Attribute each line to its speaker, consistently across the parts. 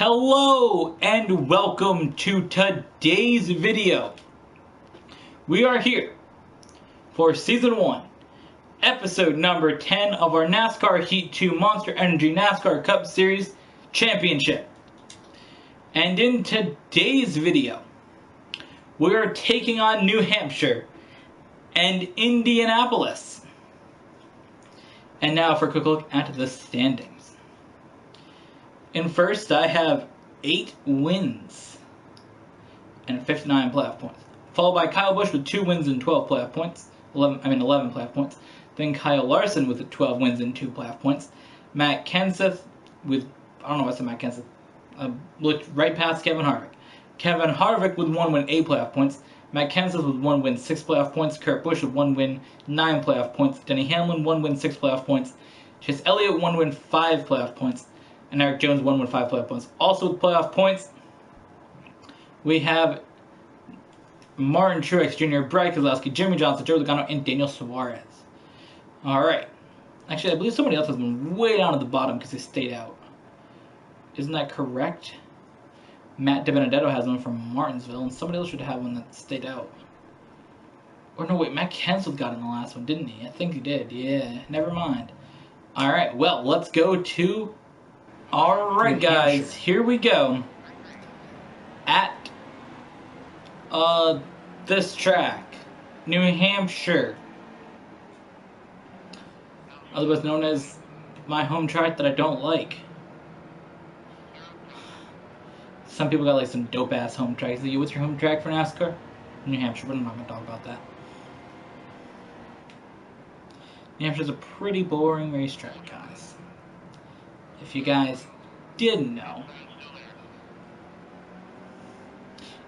Speaker 1: Hello and welcome to today's video. We are here for Season 1, Episode number 10 of our NASCAR Heat 2 Monster Energy NASCAR Cup Series Championship. And in today's video, we are taking on New Hampshire and Indianapolis. And now for a quick look at the standings. In first, I have 8 wins and 59 playoff points, followed by Kyle Busch with 2 wins and 12 playoff points. 11 playoff points. Then Kyle Larson with 12 wins and 2 playoff points. Matt Kenseth with, I don't know why I said Matt Kenseth. Looked right past Kevin Harvick. Kevin Harvick with 1 win, 8 playoff points. Matt Kenseth with 1 win, 6 playoff points. Kurt Busch with 1 win, 9 playoff points. Denny Hamlin 1 win, 6 playoff points. Chase Elliott 1 win, 5 playoff points. And Eric Jones 1 win, 5 playoff points. Also with playoff points, we have Martin Truex Jr., Brad Keselowski, Jimmy Johnson, Joe Logano, and Daniel Suarez. Alright. Actually, I believe somebody else has been way down at the bottom because they stayed out. Isn't that correct? Matt DiBenedetto has one from Martinsville, and somebody else should have one that stayed out. Or no, wait, Matt Kenseth got in the last one, didn't he? I think he did. Yeah, never mind. Alright, well, let's go to... Alright, guys, here we go. At this track, New Hampshire, otherwise known as my home track that I don't like. Some people got like some dope ass home tracks. Like, what's your home track for NASCAR? New Hampshire, but I'm not gonna talk about that. New Hampshire's a pretty boring racetrack, guys. If you guys didn't know.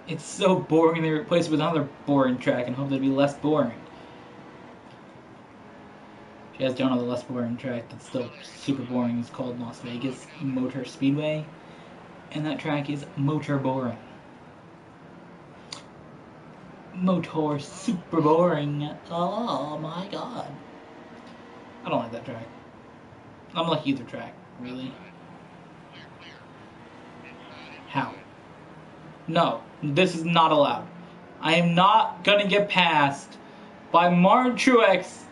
Speaker 1: It's so boring they replaced it with another boring track and hope it'd be less boring. If you guys don't know, the less boring track that's still super boring is called Las Vegas Motor Speedway. And that track is motor boring. Motor super boring. Oh my god. I don't like that track. I don't like either track, really. How? No, this is not allowed. I am not gonna get passed by Martin Truex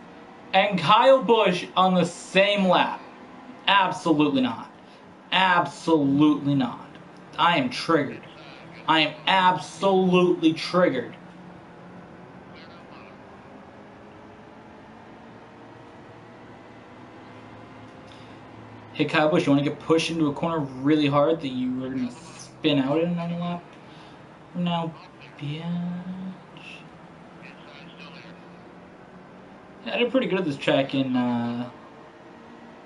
Speaker 1: and Kyle Busch on the same lap. Absolutely not. Absolutely not. I am triggered. I am absolutely triggered. Hey Kyle Busch, you want to get pushed into a corner really hard that you were going to spin out in on a lap? Now, bitch. Yeah, I did pretty good at this track in the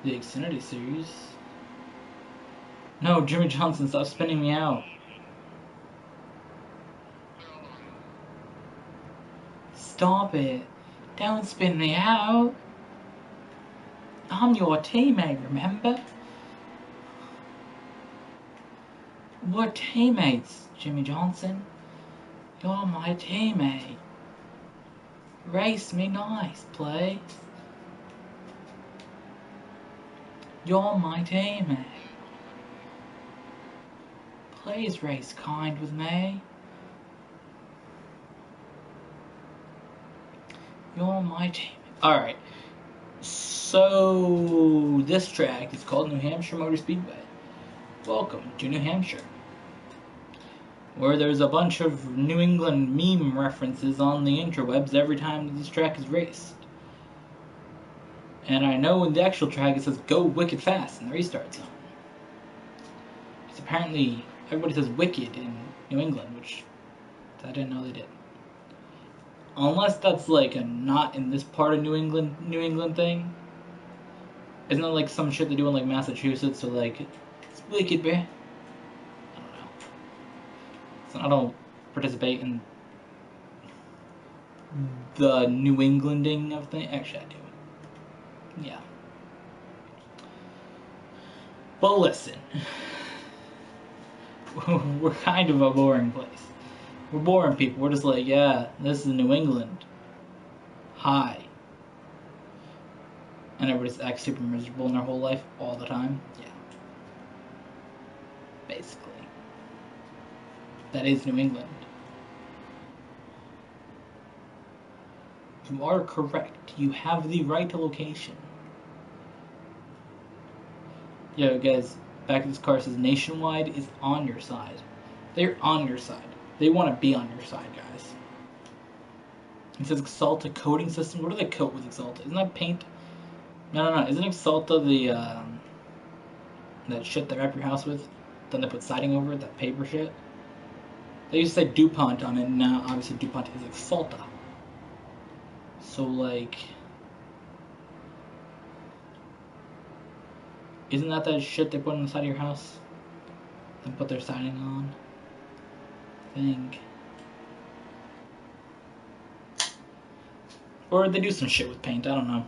Speaker 1: Xfinity Series. No, Jimmy Johnson, stop spinning me out. Stop it. Don't spin me out. I'm your teammate, remember? We're teammates, Jimmy Johnson. You're my teammate. Race me nice, please. You're my teammate. Please race kind with me. You're my teammate. Alright. So, this track is called New Hampshire Motor Speedway. Welcome to New Hampshire, where there's a bunch of New England meme references on the interwebs every time this track is raced. And I know in the actual track it says go wicked fast in the restart zone. Because apparently everybody says wicked in New England, which I didn't know they did. Unless that's like a not in this part of New England thing. Isn't it like some shit they do in like Massachusetts, so like, it's wicked, bruh? I don't know. So I don't participate in the New Englanding of things. Actually, I do. Yeah. But listen. We're kind of a boring place. We're boring people. We're just like, yeah, this is New England. Hi. And everybody's acts super miserable in their whole life all the time. Yeah. basically. That is New England. You are correct. You have the right location. Yo, guys, back of this car says Nationwide is on your side. They're on your side. They want to be on your side, guys. It says Exalta coating system. What do they coat with Exalta? Isn't that paint? No. Isn't Exalta the that shit they wrap your house with? Then they put siding over it, that paper shit. They used to say DuPont on it, and now obviously DuPont is Exalta. So like, isn't that shit they put on the side of your house? And put their siding on? I think. Or they do some shit with paint, I don't know.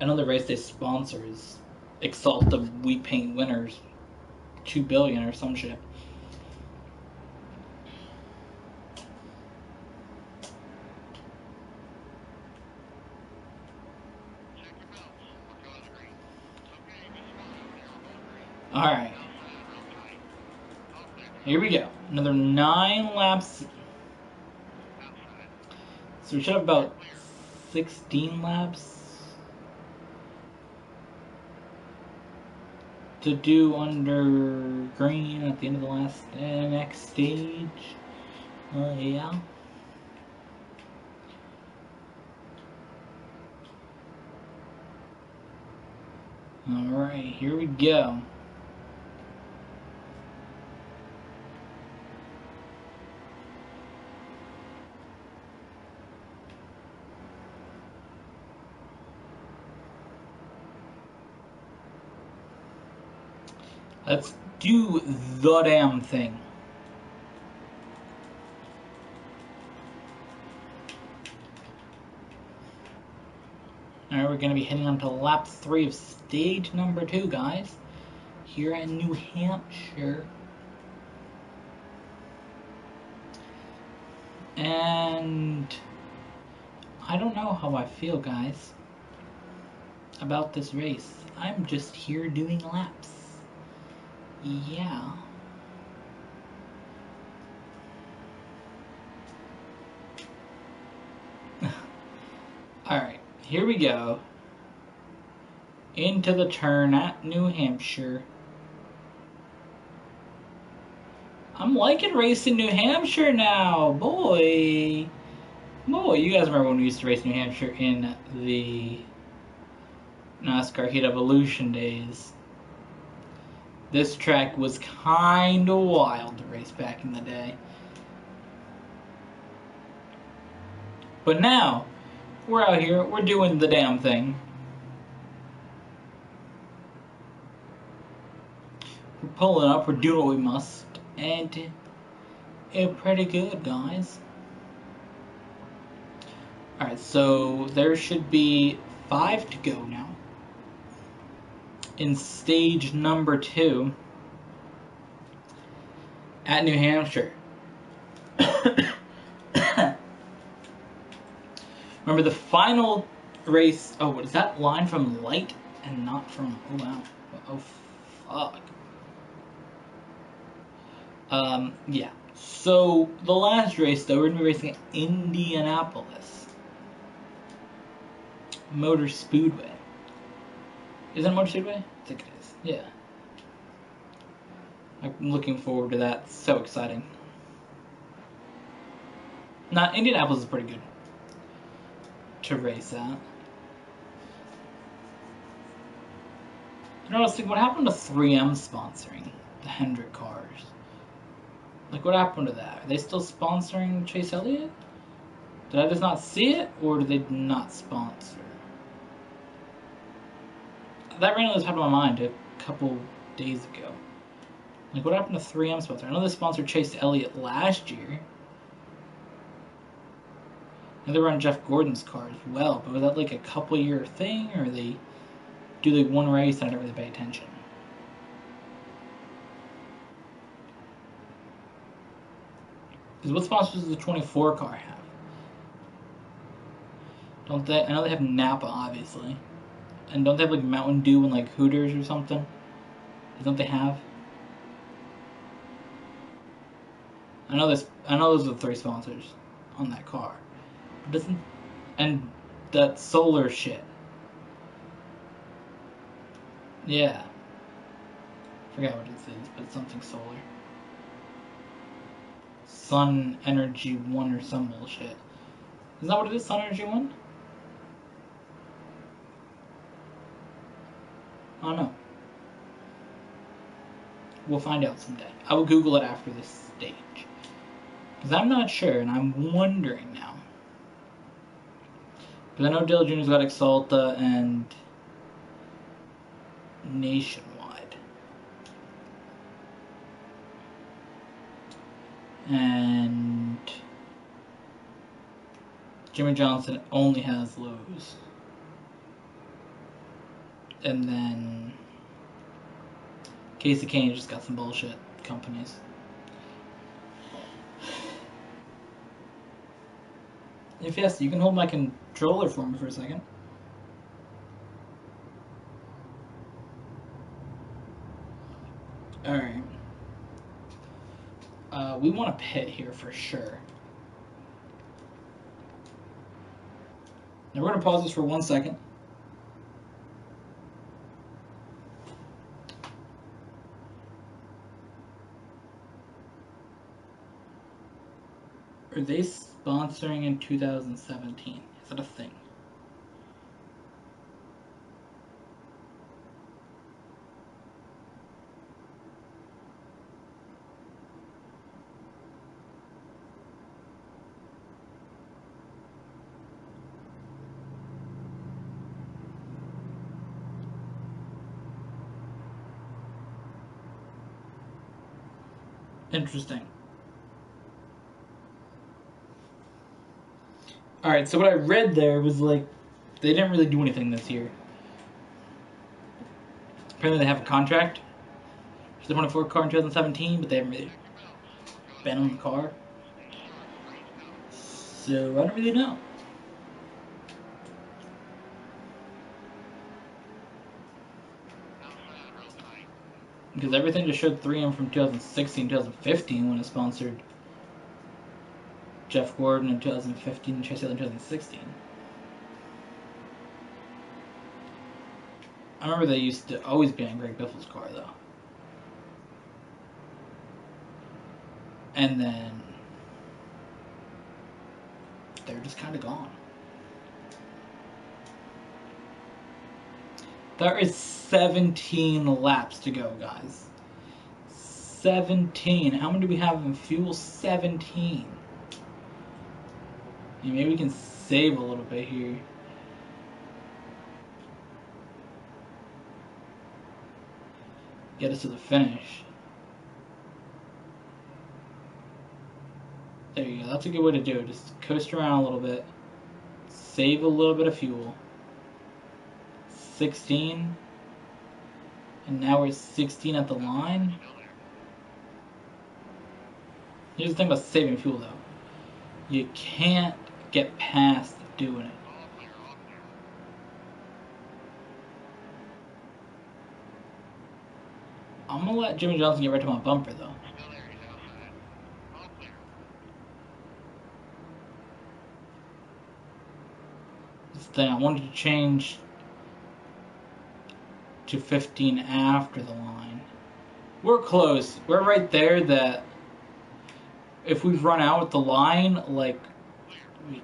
Speaker 1: Another race they sponsor is Exalta We Paint Winners 2 billion or some shit. Alright. Here we go. Another 9 laps. So we should have about 16 laps to do under green at the end of the next stage. Yeah. Alright, here we go. Let's do the damn thing. Alright, we're going to be heading on to lap 3 of stage number 2, guys. Here in New Hampshire. And I don't know how I feel, guys, about this race. I'm just here doing laps. Yeah. Alright, here we go. Into the turn at New Hampshire. I'm liking racing New Hampshire now, boy. Boy, you guys remember when we used to race New Hampshire in the Nascar Heat Evolution days. This track was kinda wild to race back in the day. But now, we're out here, we're doing the damn thing. We're pulling up, we're doing what we must, and it's pretty good, guys. Alright, so there should be 5 to go now. In stage number 2 at New Hampshire. Remember the final race. Oh, what is that line from light and not from? Oh wow. Oh fuck. Yeah. So the last race though, we're gonna be racing at Indianapolis Motor Speedway. Is that Motor Speedway? I think it is. Yeah. I'm looking forward to that. It's so exciting. Nah, Indianapolis is pretty good to race at. You know, I was thinking, what happened to 3M sponsoring the Hendrick cars? Like, what happened to that? Are they still sponsoring Chase Elliott? Did I just not see it, or did they not sponsor? That randomly just popped in my mind a couple days ago. Like, what happened to 3M sponsor? I know they sponsored Chase Elliott last year. And they were on Jeff Gordon's car as well, but was that like a couple year thing, or they do like one race and I don't really pay attention? Because what sponsors does the 24 car have? Don't they? I know they have Napa, obviously. And don't they have like Mountain Dew and like Hooters or something? Don't they have? I know this. I know those are the 3 sponsors on that car. Doesn't and that solar shit. Yeah. Forgot what it says, but it's something solar. Sun Energy 1 or some bullshit. Is that what it is? Sun Energy 1? I don't know. We'll find out someday. I will Google it after this stage. Because I'm not sure, and I'm wondering now. Because I know Dale Jr.'s got Exalta and Nationwide. And Jimmy Johnson only has Lowe's. And then Casey Kane just got some bullshit companies. If yes, you can hold my controller for me for a second. Alright. We want to pit here for sure. Now we're going to pause this for 1 second. Are they sponsoring in 2017? Is that a thing? Interesting. Alright, so what I read there was like, they didn't really do anything this year. Apparently they have a contract for the 24 car in 2017, but they haven't really been on the car. So I don't really know. Because everything just showed 3M from 2016, 2015 when it sponsored Jeff Gordon in 2015 and Chase Elliott in 2016. I remember they used to always be on Greg Biffle's car though. And then they're just kind of gone. There is 17 laps to go, guys. 17. How many do we have in fuel? 17. And maybe we can save a little bit here. Get us to the finish. There you go. That's a good way to do it. Just coast around a little bit. Save a little bit of fuel. 16. And now we're 16 at the line. Here's the thing about saving fuel though. You can't get past doing it. I'm gonna let Jimmy Johnson get right to my bumper though. This thing, I wanted to change to 15 after the line. We're close. We're right there that if we run out at the line, like we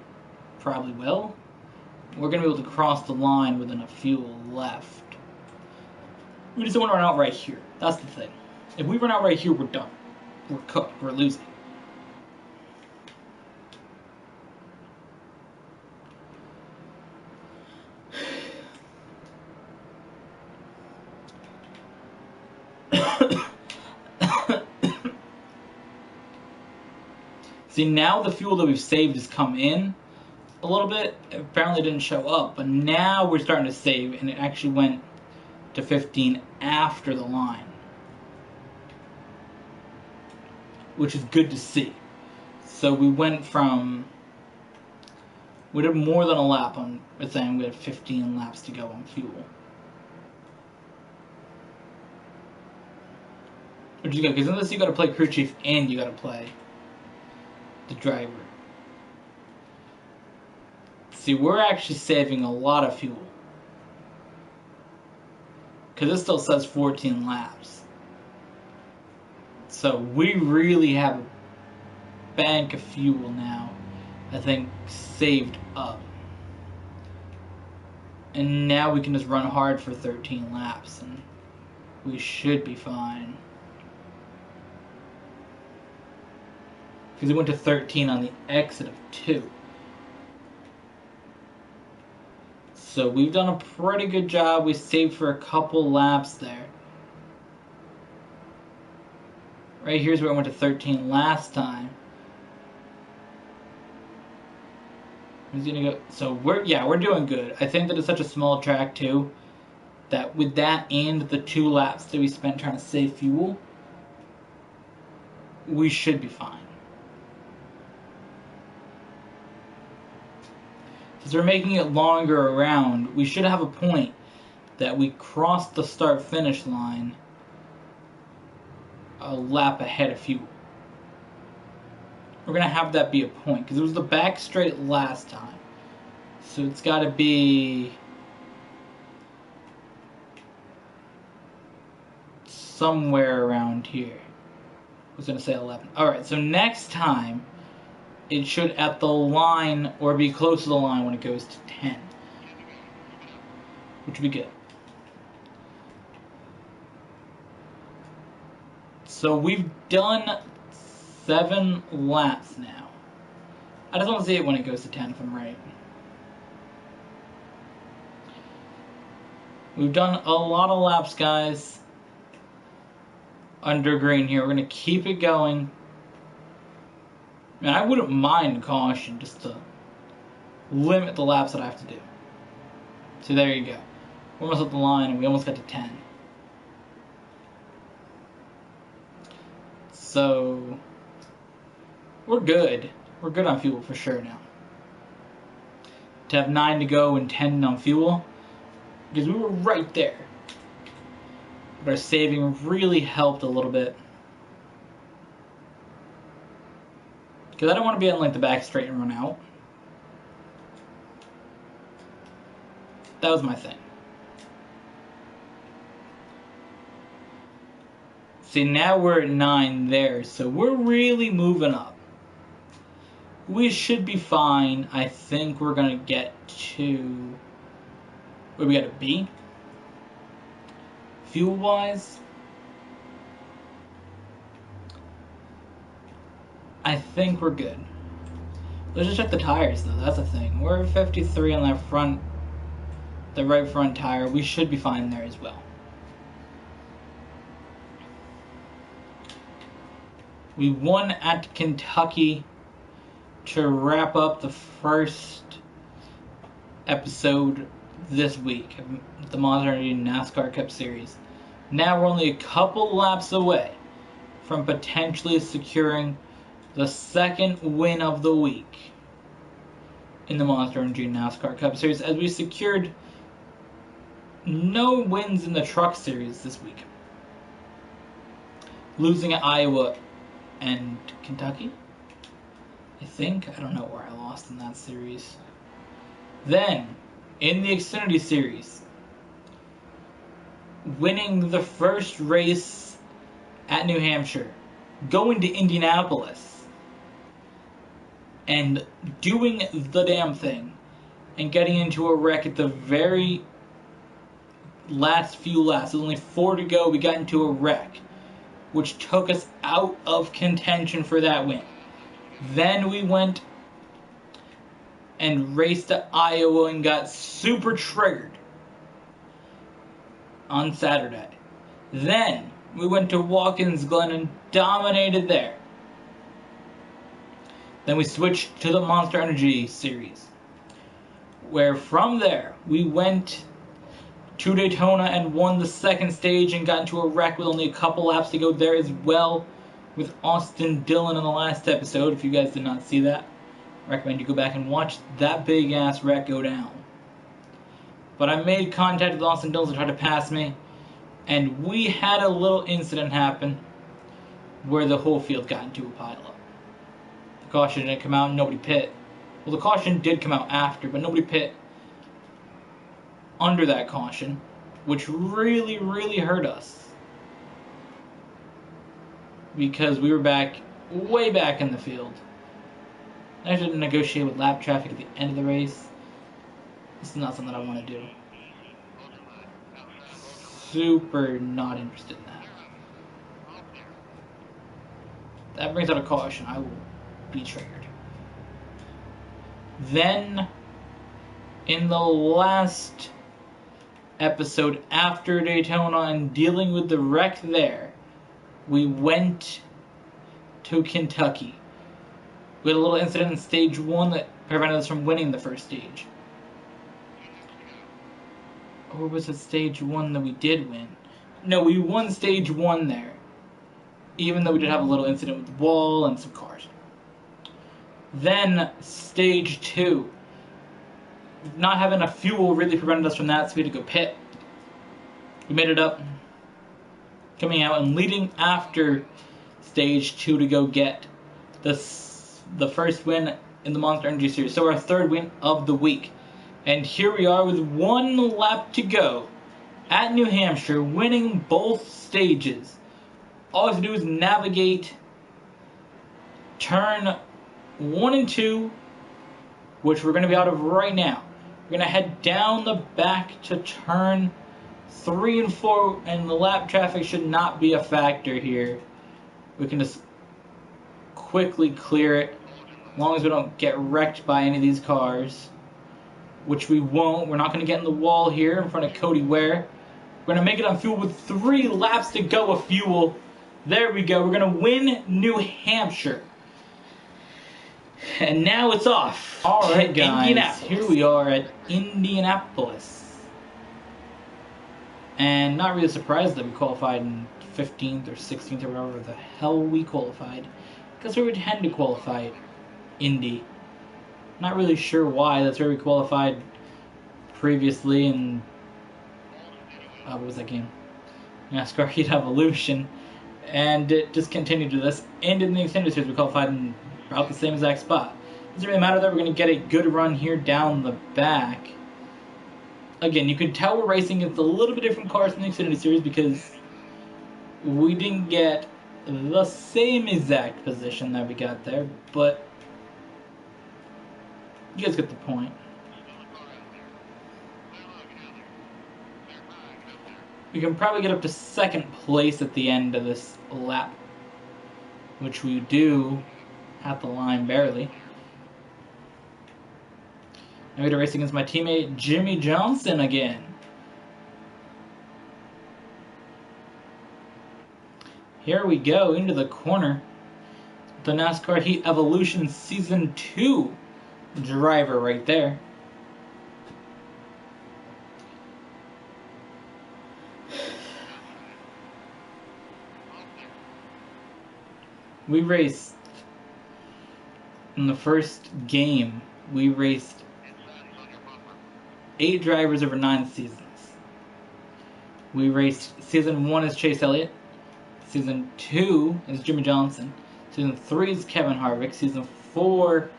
Speaker 1: probably will, we're going to be able to cross the line with enough fuel left. We just don't want to run out right here. That's the thing. If we run out right here, we're done. We're cooked. We're losing. See, now the fuel that we've saved has come in a little bit. It apparently didn't show up, but now we're starting to save, and it actually went to 15 after the line, which is good to see. So we went from, we did more than a lap on, it's saying we had 15 laps to go on fuel. Which is good, because in this you gotta play crew chief and you gotta play the driver. See, we're actually saving a lot of fuel. Because it still says 14 laps. So we really have a bank of fuel now, I think, saved up. And now we can just run hard for 13 laps and we should be fine. Because we went to 13 on the exit of 2. So we've done a pretty good job. We saved for a couple laps there. Right here's where I went to 13 last time. Who's gonna go? So we're doing good. I think that it's such a small track too, that with that and the 2 laps that we spent trying to save fuel, we should be fine. Since we're making it longer around, we should have a point that we crossed the start-finish line a lap ahead of fuel. We're going to have that be a point, because it was the back straight last time. So it's got to be somewhere around here. I was going to say 11. Alright, so next time, it should at the line, or be close to the line when it goes to 10. Which would be good. So we've done 7 laps now. I just want to see it when it goes to 10 if I'm right. We've done a lot of laps, guys. Under green here. We're going to keep it going. Man, I wouldn't mind caution just to limit the laps that I have to do. So there you go. We're almost at the line and we almost got to 10. So we're good. We're good on fuel for sure now. To have 9 to go and 10 on fuel, because we were right there. But our saving really helped a little bit. Because I don't want to be on like the back straight and run out. That was my thing. See, now we're at 9 there, so we're really moving up. We should be fine. I think we're going to get to... Where we got a B? Fuel-wise? I think we're good. Let's just check the tires, though. That's the thing. We're at 53 on that front, the right front tire. We should be fine there as well. We won at Kentucky to wrap up the first episode this week of the Monster Energy NASCAR Cup Series. Now we're only a couple laps away from potentially securing the second win of the week in the Monster Energy NASCAR Cup Series, as we secured no wins in the Truck Series this week, losing at Iowa and Kentucky, I think. I don't know where I lost in that series. Then, in the Xfinity Series, winning the first race at New Hampshire, going to Indianapolis, and doing the damn thing, and getting into a wreck at the very last few laps. There's only 4 to go. We got into a wreck, which took us out of contention for that win. Then we went and raced to Iowa and got super triggered on Saturday. Then we went to Watkins Glen and dominated there. Then we switched to the Monster Energy Series, where from there we went to Daytona and won the second stage and got into a wreck with only a couple laps to go there as well, with Austin Dillon in the last episode. If you guys did not see that, I recommend you go back and watch that big ass wreck go down. But I made contact with Austin Dillon to try to pass me, and we had a little incident happen where the whole field got into a pileup. The caution didn't come out, and nobody pit. Well, the caution did come out after, but nobody pit under that caution, which really, really hurt us. Because we were way back in the field. I had to negotiate with lap traffic at the end of the race. This is not something I want to do. Super not interested in that. That brings out a caution. I will be triggered. Then, in the last episode after Daytona and dealing with the wreck there, we went to Kentucky. We had a little incident in stage 1 that prevented us from winning the first stage. Or was it stage 1 that we did win? No, we won stage 1 there. Even though we did have a little incident with the wall and some cars. Then, stage 2. Not having enough fuel really prevented us from that, so we had to go pit. We made it up. Coming out and leading after stage 2 to go get the first win in the Monster Energy Series. So our third win of the week. And here we are with 1 lap to go at New Hampshire, winning both stages. All we have to do is navigate turn 1 and 2, which we're going to be out of right now. We're going to head down the back to turn 3 and 4, and the lap traffic should not be a factor here. We can just quickly clear it, as long as we don't get wrecked by any of these cars, which we won't. We're not going to get in the wall here in front of Cody Ware. We're going to make it on fuel with 3 laps to go of fuel. There we go. We're going to win New Hampshire. And now it's off. All right, guys. Here we are at Indianapolis. And not really surprised that we qualified in 15th or 16th or whatever the hell we qualified. Because we would tend to qualify Indy. Not really sure why. That's where we qualified previously in... what was that game? NASCAR Heat Evolution. And it just continued to this. And in the Extended Series, we qualified in about the same exact spot. Doesn't really matter that we're going to get a good run here down the back. Again, you can tell we're racing against a little bit different cars in the Xfinity Series because we didn't get the same exact position that we got there, but you guys get the point. We can probably get up to 2nd place at the end of this lap, which we do at the line barely. I'm going to race against my teammate Jimmy Johnson again. Here we go into the corner. The NASCAR Heat Evolution Season 2 driver right there. We raced in the first game. We raced 8 drivers over 9 seasons. We raced Season 1 as Chase Elliott. Season 2 is Jimmy Johnson. Season 3 is Kevin Harvick. Season 4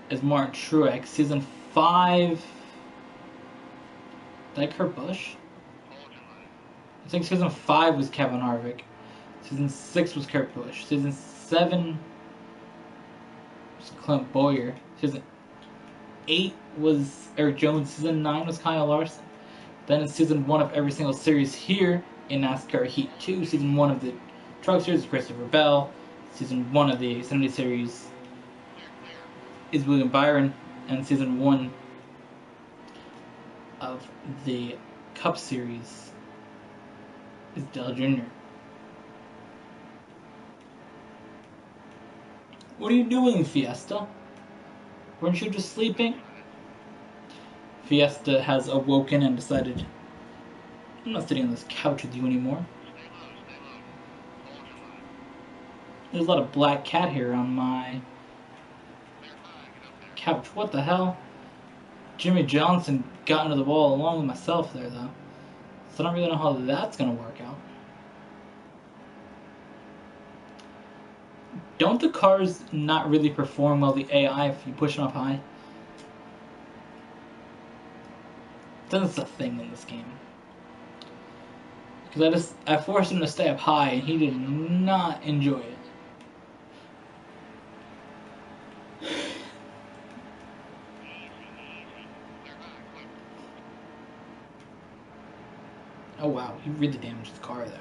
Speaker 1: is Mark Truex. Season 5... Did I Kurt Busch? I think Season 5 was Kevin Harvick. Season 6 was Kurt Busch. Season 7 was Clint Bowyer. Season 8 was Eric Jones. Season 9 was Kyle Larson. Then in Season 1 of every single series here in NASCAR Heat 2, Season 1 of the Truck Series is Christopher Bell. Season 1 of the Xfinity Series is William Byron. And Season 1 of the Cup Series is Dale Jr. What are you doing, Fiesta? Weren't you just sleeping? Fiesta has awoken and decided, I'm not sitting on this couch with you anymore. There's a lot of black cat hair on my couch. What the hell? Jimmy Johnson got into the wall along with myself there, though. So I don't really know how that's going to work out. Don't the cars not really perform well, the AI, if you push them up high? That's a thing in this game. Because I forced him to stay up high, and he did not enjoy it. Oh wow, he really damaged the car there.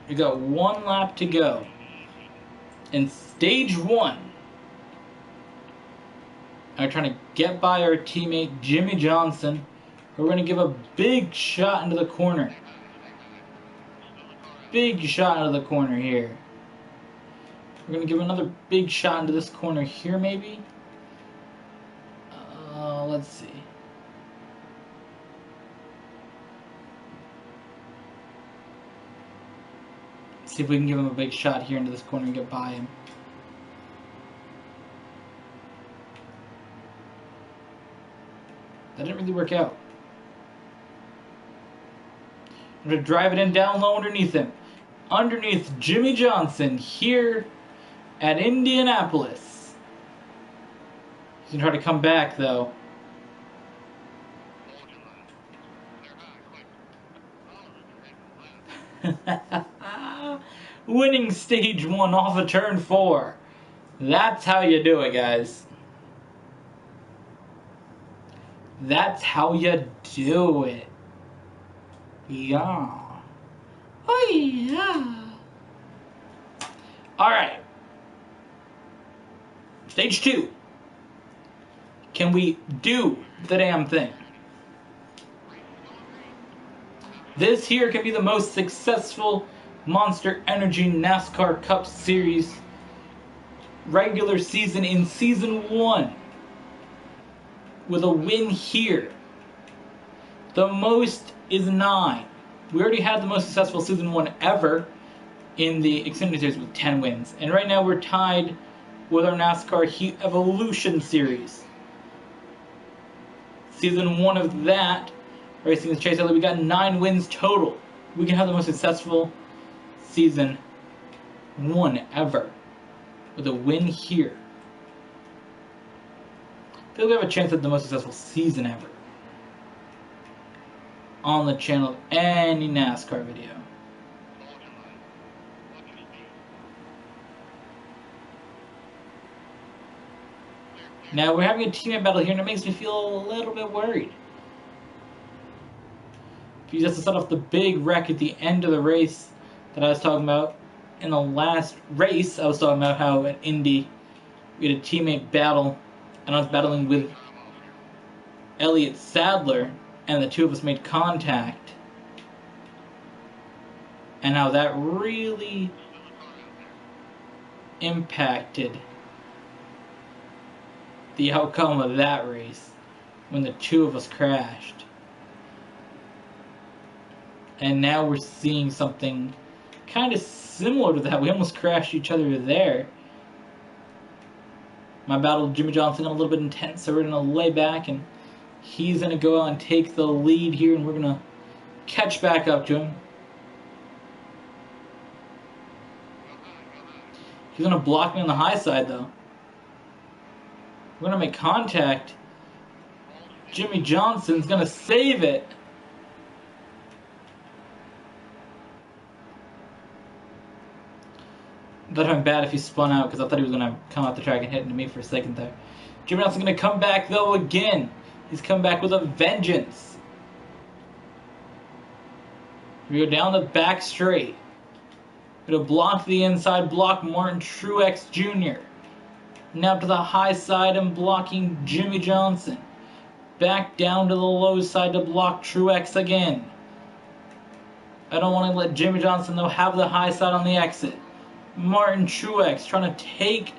Speaker 1: We got one lap to go. In stage 1, I'm trying to get by our teammate Jimmy Johnson. We're going to give a big shot into the corner. Big shot into the corner here. We're going to give another big shot into this corner here maybe. Let's see. See if we can give him a big shot here into this corner and get by him. That didn't really work out. I'm going to drive it in down low underneath him. Underneath Jimmy Johnson here at Indianapolis. He's going to try to come back though. Winning stage 1 off of turn 4. That's how you do it, guys. That's how you do it. Yeah. Oh yeah. Alright. Stage 2. Can we do the damn thing? This here can be the most successful Monster Energy NASCAR Cup Series regular season in Season 1 with a win here. The most is 9. We already had the most successful Season 1 ever in the Xfinity Series with 10 wins. And right now we're tied with our NASCAR Heat Evolution Series. Season 1 of that, Racing with Chase Elliott, we got 9 wins total. We can have the most successful Season 1 ever with a win here. I feel we have a chance at the most successful season ever on the channel of any NASCAR video. Now we're having a teammate battle here and it makes me feel a little bit worried. Because that's to set off the big wreck at the end of the race that I was talking about. In the last race, I was talking about how at Indy we had a teammate battle, and I was battling with Elliott Sadler, and the two of us made contact. And how that really impacted the outcome of that race when the two of us crashed. And now we're seeing something kind of similar to that. We almost crashed each other there. My battle with Jimmy Johnson got a little bit intense, so we're going to lay back and he's going to go out and take the lead here, and we're going to catch back up to him. He's going to block me on the high side, though. We're going to make contact. Jimmy Johnson's going to save it. That would have been bad if he spun out, because I thought he was going to come out the track and hit into me for a second there. Jimmy Johnson's going to come back, though, again. He's come back with a vengeance. We go down the back straight. We're going to block the inside, block Martin Truex Jr. Now to the high side and blocking Jimmy Johnson. Back down to the low side to block Truex again. I don't want to let Jimmy Johnson, though, have the high side on the exit. Martin Truex trying to take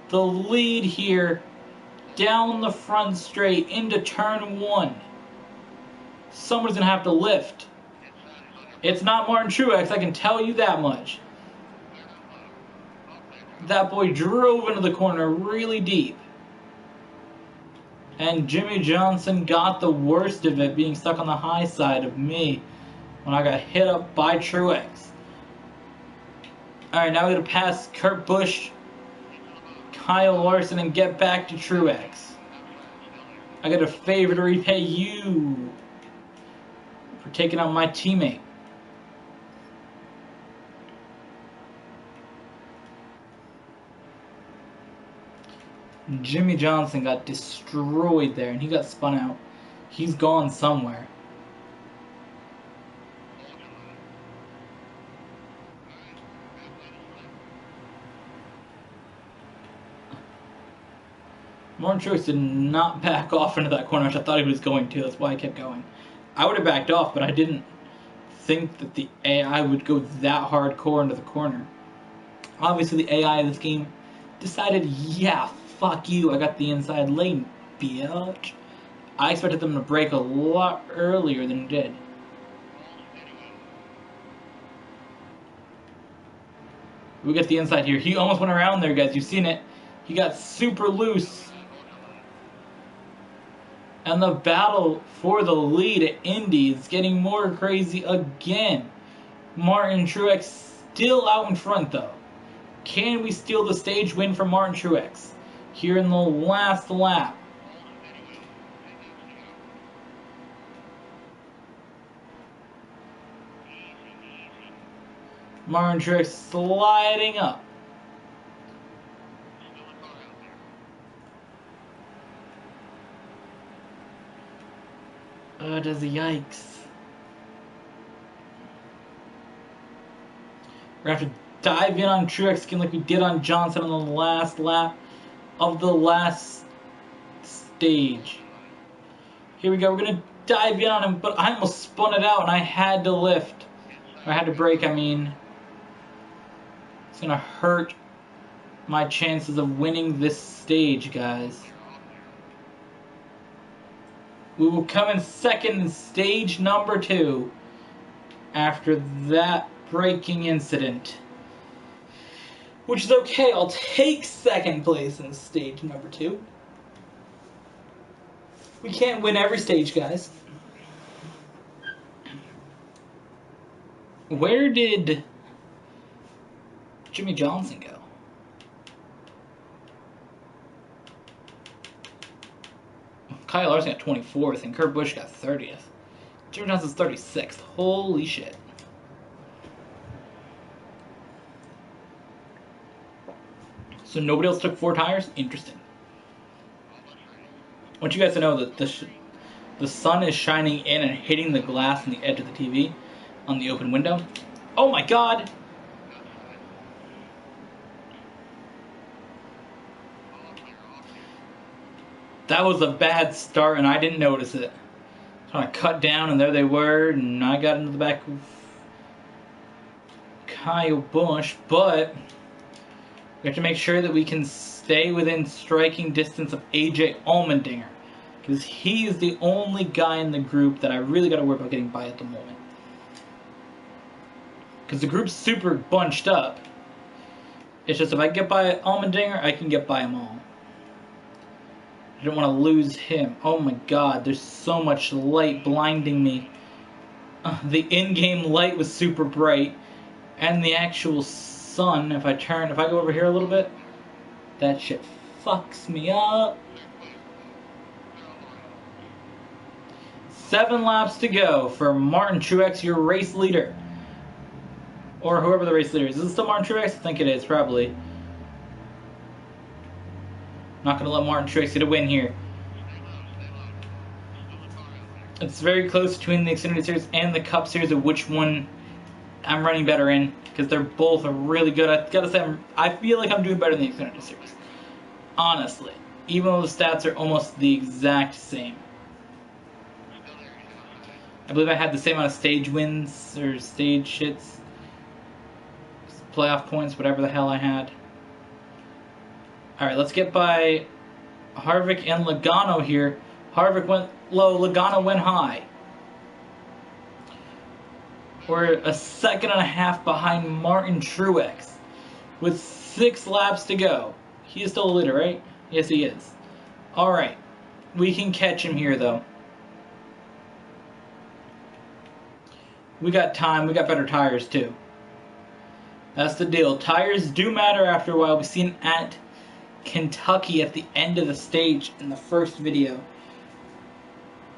Speaker 1: the lead here down the front straight into turn 1. Someone's going to have to lift. It's not Martin Truex, I can tell you that much. That boy drove into the corner really deep. And Jimmy Johnson got the worst of it, being stuck on the high side of me when I got hit up by Truex. Alright, now we're going to pass Kurt Busch, Kyle Larson, and get back to Truex. I got a favor to repay you for taking out my teammate. Jimmy Johnson got destroyed there, and he got spun out. He's gone somewhere. Martin Truex did not back off into that corner, which I thought he was going to. That's why I kept going. I would have backed off, but I didn't think that the AI would go that hardcore into the corner. Obviously, the AI of this game decided, yeah, fuck you, I got the inside lane, bitch. I expected them to break a lot earlier than it did. We get the inside here. He almost went around there, guys. You've seen it. He got super loose. And the battle for the lead at Indy is getting more crazy again. Martin Truex still out in front, though. Can we steal the stage win from Martin Truex here in the last lap? Martin Truex sliding up. Does he? Yikes. We're going to have to dive in on Truex again like we did on Johnson on the last lap of the last stage. Here we go. We're going to dive in on him, but I almost spun it out and I had to lift. Or I had to brake, I mean. It's going to hurt my chances of winning this stage, guys. We will come in second in stage number 2 after that braking incident. Which is okay, I'll take second place in stage number 2. We can't win every stage, guys. Where did Jimmy Johnson go? Kyle Larson got 24th and Kurt Busch got 30th. Jimmy Johnson's 36th. Holy shit. So nobody else took 4 tires? Interesting. I want you guys to know that the sun is shining in and hitting the glass and the edge of the TV on the open window. Oh my god! That was a bad start and I didn't notice it. So I cut down and there they were and I got into the back of Kyle Busch, but we have to make sure that we can stay within striking distance of AJ Allmendinger, because he's the only guy in the group that I really got to worry about getting by at the moment. Because the group's super bunched up. It's just if I get by Allmendinger, I can get by them all. I don't want to lose him. Oh my god, there's so much light blinding me. The in-game light was super bright. And the actual sun, if I go over here a little bit, that shit fucks me up. 7 laps to go for Martin Truex, your race leader. Or whoever the race leader is. Is it still Martin Truex? I think it is, probably. Not going to let Martin Truex get a win here. It's very close between the Xfinity Series and the Cup Series of which one I'm running better in, because they're both really good. I gotta say, I feel like I'm doing better in the Xfinity Series. Honestly. Even though the stats are almost the exact same. I believe I had the same amount of stage wins, or stage shits. Playoff points, whatever the hell I had. Alright, let's get by Harvick and Logano here. Harvick went low, Logano went high. We're a second and a half behind Martin Truex with 6 laps to go. He is still a leader, right? Yes, he is. Alright, we can catch him here, though. We got time. We got better tires too. That's the deal. Tires do matter after a while. We've seen at Kentucky at the end of the stage in the first video.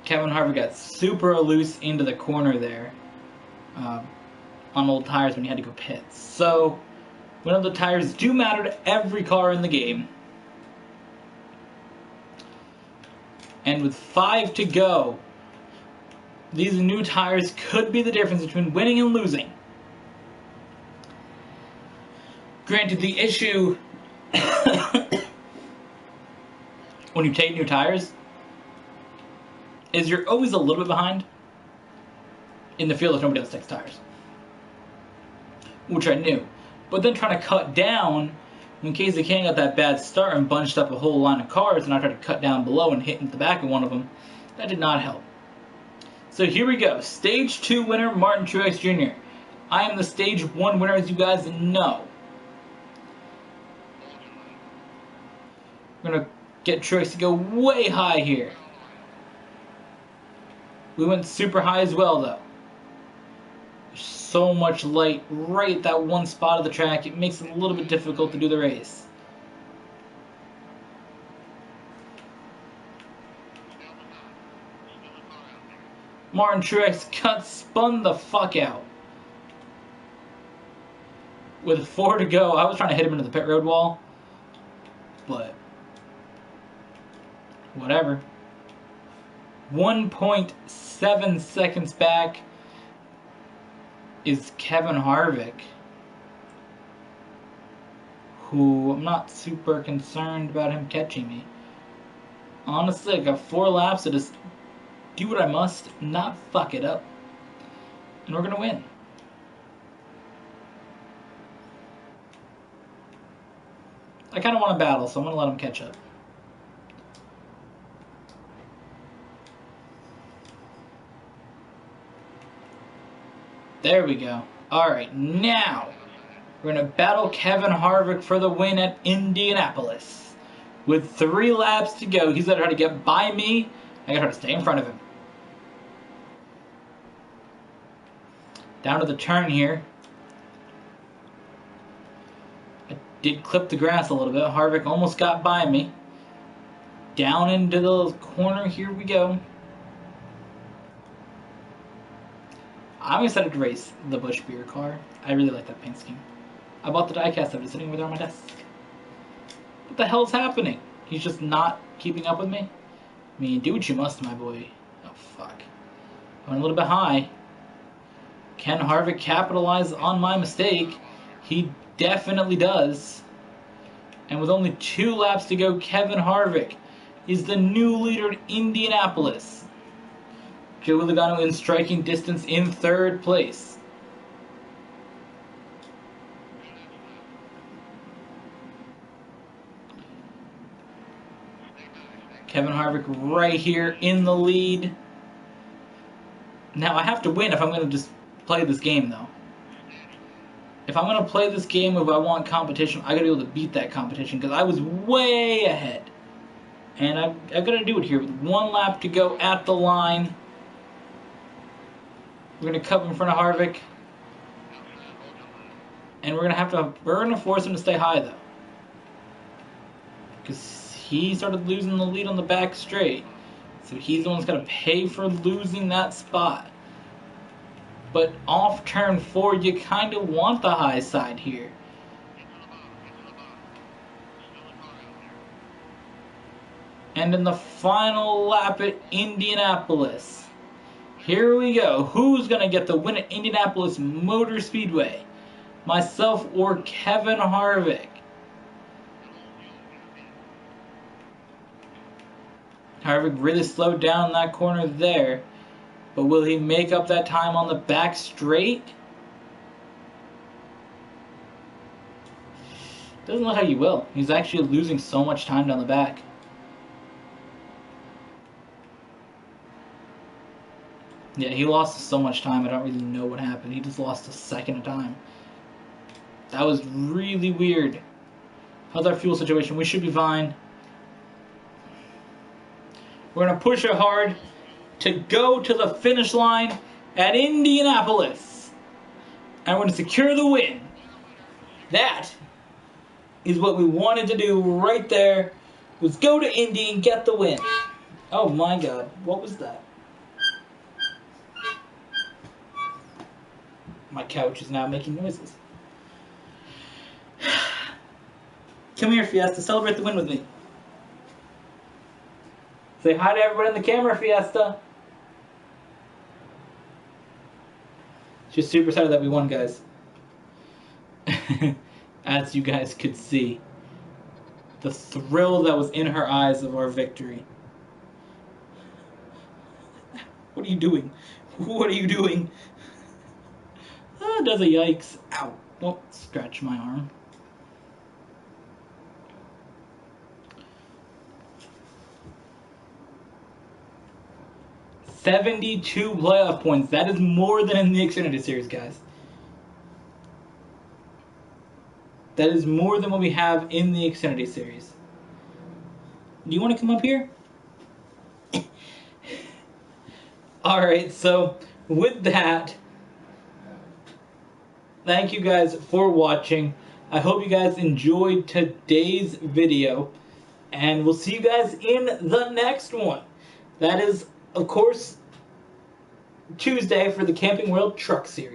Speaker 1: Kevin Harvick got super loose into the corner there on old tires when he had to go pit. So, we know the tires do matter to every car in the game. And with 5 to go, these new tires could be the difference between winning and losing. Granted, the issue when you take new tires is you're always a little bit behind in the field if nobody else takes tires. Which I knew. But then trying to cut down, in case they can't get that bad start and bunched up a whole line of cars, and I tried to cut down below and hit into the back of one of them, that did not help. So here we go. Stage 2 winner, Martin Truex Jr. I am the Stage 1 winner, as you guys know. We're going to get Truex to go way high here. We went super high as well, though. There's so much light right at that one spot of the track, it makes it a little bit difficult to do the race. Martin Truex got spun the fuck out. With 4 to go, I was trying to hit him into the pit road wall, but whatever. 1.7 seconds back is Kevin Harvick, who I'm not super concerned about him catching me. Honestly, I got 4 laps to just do what I must, not fuck it up, and we're gonna win. I kind of want to battle, so I'm gonna let him catch up. There we go. Alright, now we're going to battle Kevin Harvick for the win at Indianapolis. With 3 laps to go, he's going to try to get by me. I got to try to stay in front of him. Down to the turn here. I did clip the grass a little bit. Harvick almost got by me. Down into the corner, here we go. I'm excited to race the Busch beer car. I really like that paint scheme. I bought the diecast of it sitting over there on my desk. What the hell's happening? He's just not keeping up with me? I mean, do what you must, my boy. Oh, fuck. I went a little bit high. Can Harvick capitalize on my mistake? He definitely does. And with only 2 laps to go, Kevin Harvick is the new leader in Indianapolis. Joey Logano in striking distance in 3rd place. Kevin Harvick right here in the lead. Now I have to win if I'm going to just play this game, though. If I'm going to play this game, if I want competition, I got to be able to beat that competition because I was way ahead. And I've got to do it here with 1 lap to go at the line. We're going to cut in front of Harvick. And we're going to force him to stay high, though. Because he started losing the lead on the back straight. So he's the one that's got to pay for losing that spot. But off turn 4, you kind of want the high side here. And in the final lap at Indianapolis, here we go. Who's going to get the win at Indianapolis Motor Speedway? Myself or Kevin Harvick? Harvick really slowed down that corner there. But will he make up that time on the back straight? Doesn't look like he will. He's actually losing so much time down the back. Yeah, he lost so much time, I don't really know what happened. He just lost a second of time. That was really weird. How's our fuel situation? We should be fine. We're going to push it hard to go to the finish line at Indianapolis. And we're going to secure the win. That is what we wanted to do right there, was go to Indy and get the win. Oh my god, what was that? My couch is now making noises. Come here, Fiesta, celebrate the win with me. Say hi to everybody on the camera, Fiesta. She's super excited that we won, guys. As you guys could see, the thrill that was in her eyes of our victory. What are you doing? What are you doing? Does a yikes. Ow. Don't scratch my arm. $72 playoff points. That is more than in the Xfinity Series, guys. That is more than what we have in the Xfinity Series. Do you want to come up here? Alright, so with that, thank you guys for watching. I hope you guys enjoyed today's video. And we'll see you guys in the next one. That is, of course, Tuesday for the Camping World Truck Series.